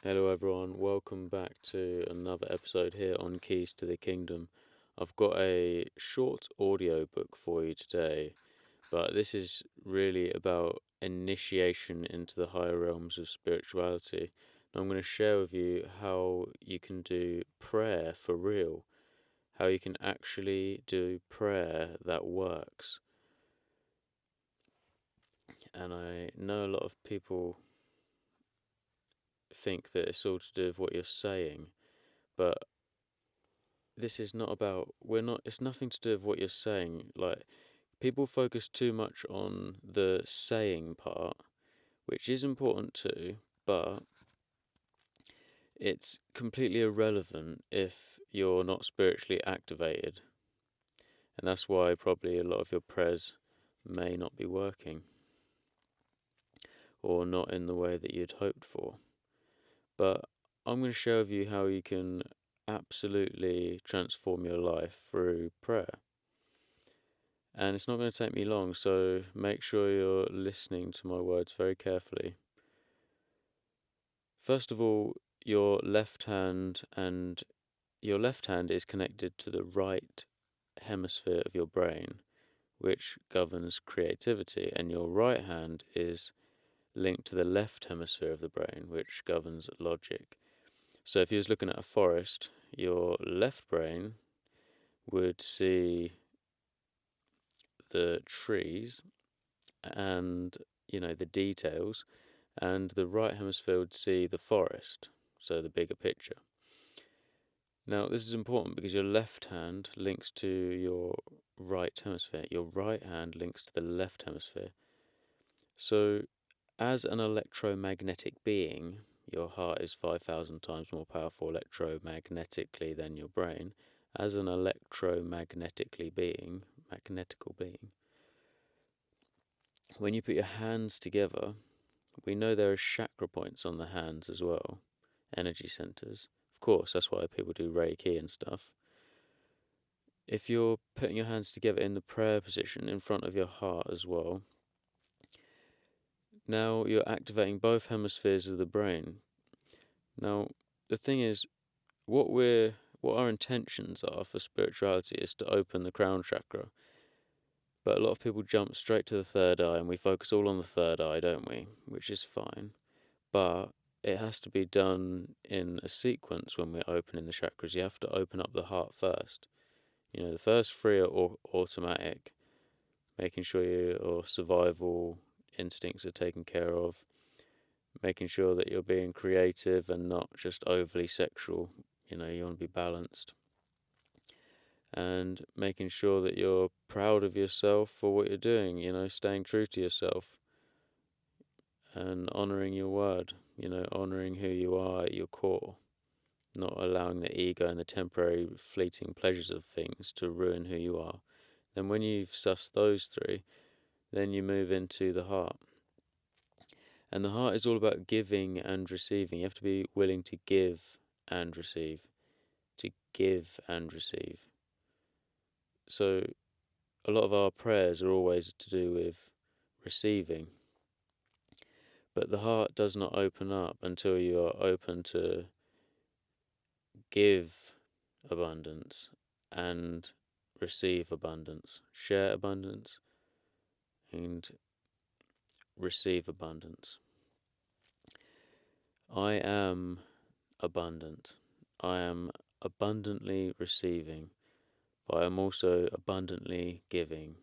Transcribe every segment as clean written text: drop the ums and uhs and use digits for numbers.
Hello, everyone. Welcome back to another episode here on Keys to the Kingdom. I've got a short audio book for you today, but this is really about initiation into the higher realms of spirituality. And I'm going to share with you how you can do prayer for real, how you can actually do prayer that works. And I know a lot of people think that it's all to do with what you're saying, but this is not about it's nothing to do with what you're saying. Like, people focus too much on the saying part, which is important too, but it's completely irrelevant if you're not spiritually activated. And that's why probably a lot of your prayers may not be working, or not in the way that you'd hoped for. But I'm going to share with you how you can absolutely transform your life through prayer. And it's not going to take me long, so make sure you're listening to my words very carefully. First of all, your left hand is connected to the right hemisphere of your brain, which governs creativity, and your right hand is linked to the left hemisphere of the brain, which governs logic. So if you was looking at a forest, your left brain would see the trees and the details, and the right hemisphere would see the forest, so the bigger picture. Now, this is important because your left hand links to your right hemisphere, your right hand links to the left hemisphere. So, as an electromagnetic being, your heart is 5,000 times more powerful electromagnetically than your brain. As an electromagnetically being, magnetical being, when you put your hands together, we know there are chakra points on the hands as well, energy centers. Of course, that's why people do Reiki and stuff. If you're putting your hands together in the prayer position in front of your heart as well, now you're activating both hemispheres of the brain. Now, the thing is, what our intentions are for spirituality is to open the crown chakra. But a lot of people jump straight to the third eye, and we focus all on the third eye, don't we? Which is fine. But it has to be done in a sequence when we're opening the chakras. You have to open up the heart first. The first three are automatic, making sure your survival instincts are taken care of, making sure that you're being creative and not just overly sexual. You want to be balanced. And making sure that you're proud of yourself for what you're doing, staying true to yourself and honoring your word, honoring who you are at your core, not allowing the ego and the temporary fleeting pleasures of things to ruin who you are. Then when you've sussed those three, then you move into the heart. And the heart is all about giving and receiving. You have to be willing to give and receive. To give and receive. So a lot of our prayers are always to do with receiving. But the heart does not open up until you are open to give abundance and receive abundance, share abundance and receive abundance. I am abundant. I am abundantly receiving, but I am also abundantly giving.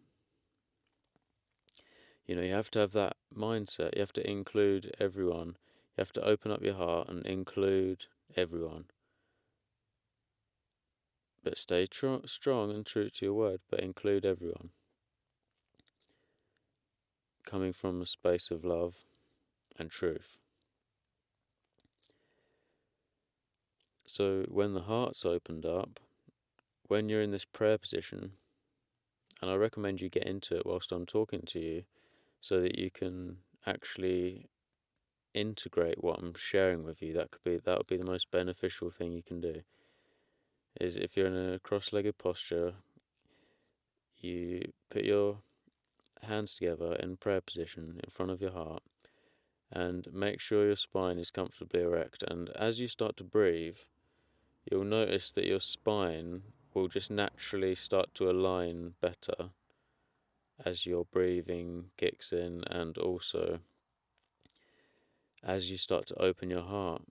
You have to have that mindset. You have to include everyone. You have to open up your heart and include everyone. But stay strong and true to your word, but include everyone. Coming from a space of love and truth. So when the heart's opened up, when you're in this prayer position, and I recommend you get into it whilst I'm talking to you, so that you can actually integrate what I'm sharing with you. That would be the most beneficial thing you can do. Is if you're in a cross-legged posture, you put your hands together in prayer position in front of your heart, And make sure your spine is comfortably erect. And as you start to breathe, you'll notice that your spine will just naturally start to align better as your breathing kicks in, and also as you start to open your heart.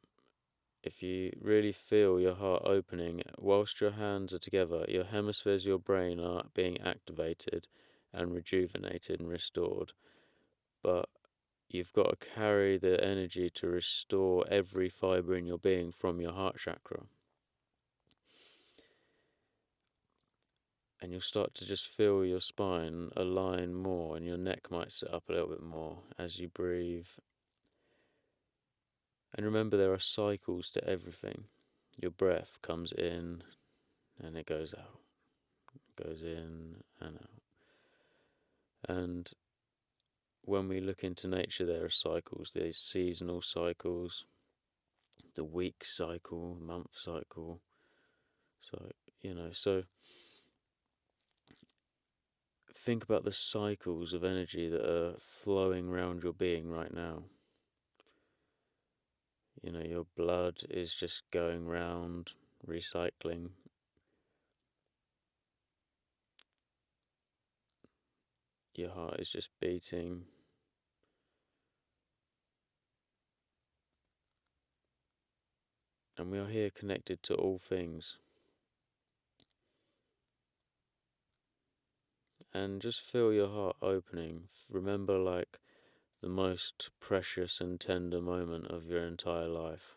If you really feel your heart opening whilst your hands are together, your hemispheres of your brain are being activated and rejuvenated and restored. But you've got to carry the energy to restore every fibre in your being from your heart chakra. And you'll start to just feel your spine align more, and your neck might sit up a little bit more as you breathe. And remember, there are cycles to everything. Your breath comes in and it goes out, goes in and out. And when we look into nature, there are cycles. There's seasonal cycles, the week cycle, month cycle. So think about the cycles of energy that are flowing around your being right now. Your blood is just going round, recycling. Your heart is just beating. And we are here connected to all things. And just feel your heart opening. Remember, like, the most precious and tender moment of your entire life.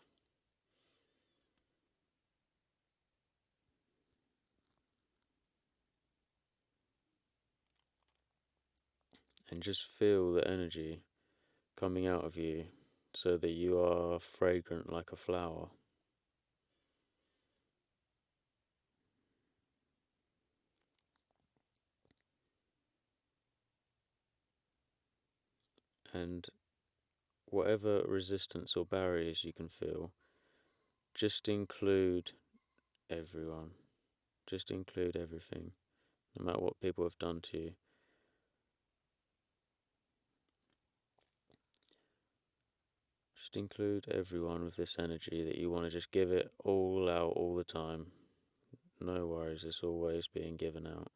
And just feel the energy coming out of you so that you are fragrant like a flower. And whatever resistance or barriers you can feel, just include everyone. Just include everything, no matter what people have done to you. Just include everyone with this energy that you want to just give it all out all the time. No worries, it's always being given out.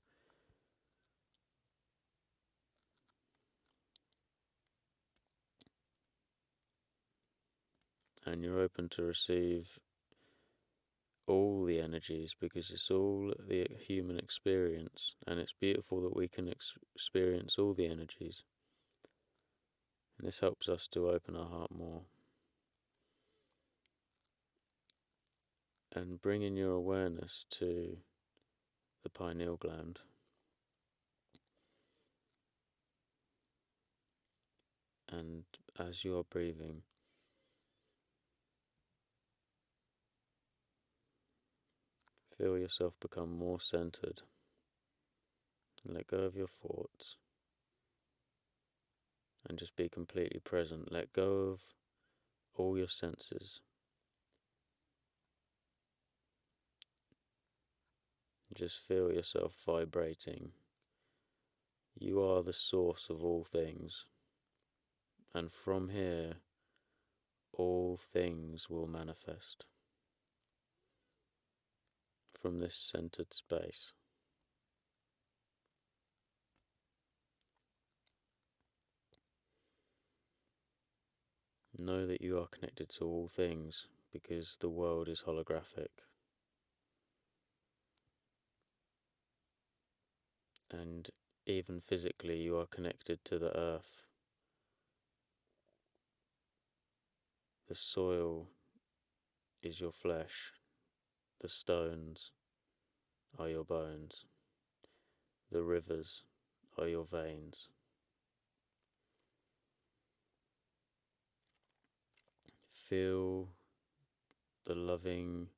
And you're open to receive all the energies because it's all the human experience, and it's beautiful that we can experience all the energies. And this helps us to open our heart more. And bring in your awareness to the pineal gland. And as you are breathing, feel yourself become more centered. Let go of your thoughts. And just be completely present. Let go of all your senses. Just feel yourself vibrating. You are the source of all things. And from here, all things will manifest. From this centered space. Know that you are connected to all things because the world is holographic. And even physically, you are connected to the earth. The soil is your flesh. The stones are your bones. The rivers are your veins. Feel the loving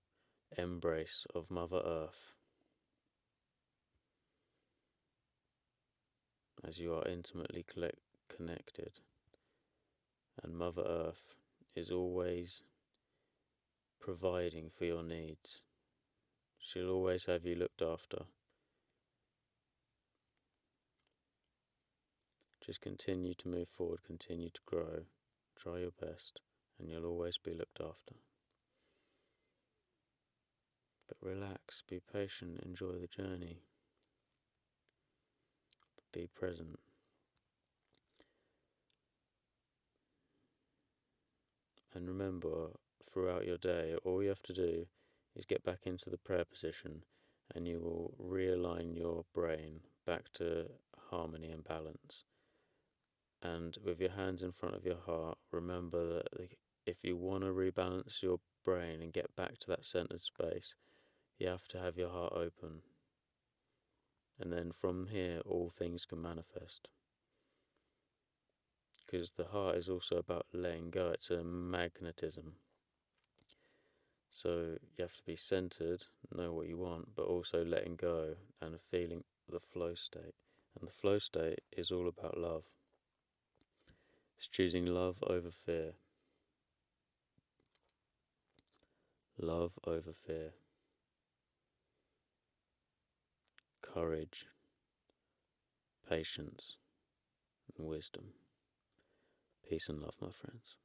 embrace of Mother Earth as you are intimately connected. And Mother Earth is always providing for your needs. She'll always have you looked after. Just continue to move forward, continue to grow, try your best, and you'll always be looked after. But relax, be patient, enjoy the journey, be present. And remember, throughout your day, all you have to do is get back into the prayer position, and you will realign your brain back to harmony and balance. And with your hands in front of your heart, remember that if you want to rebalance your brain and get back to that centered space, you have to have your heart open. And then from here, all things can manifest. Because the heart is also about letting go, it's a magnetism. So you have to be centered, know what you want, but also letting go and feeling the flow state. And the flow state is all about love. It's choosing love over fear. Love over fear. Courage, patience, and wisdom. Peace and love, my friends.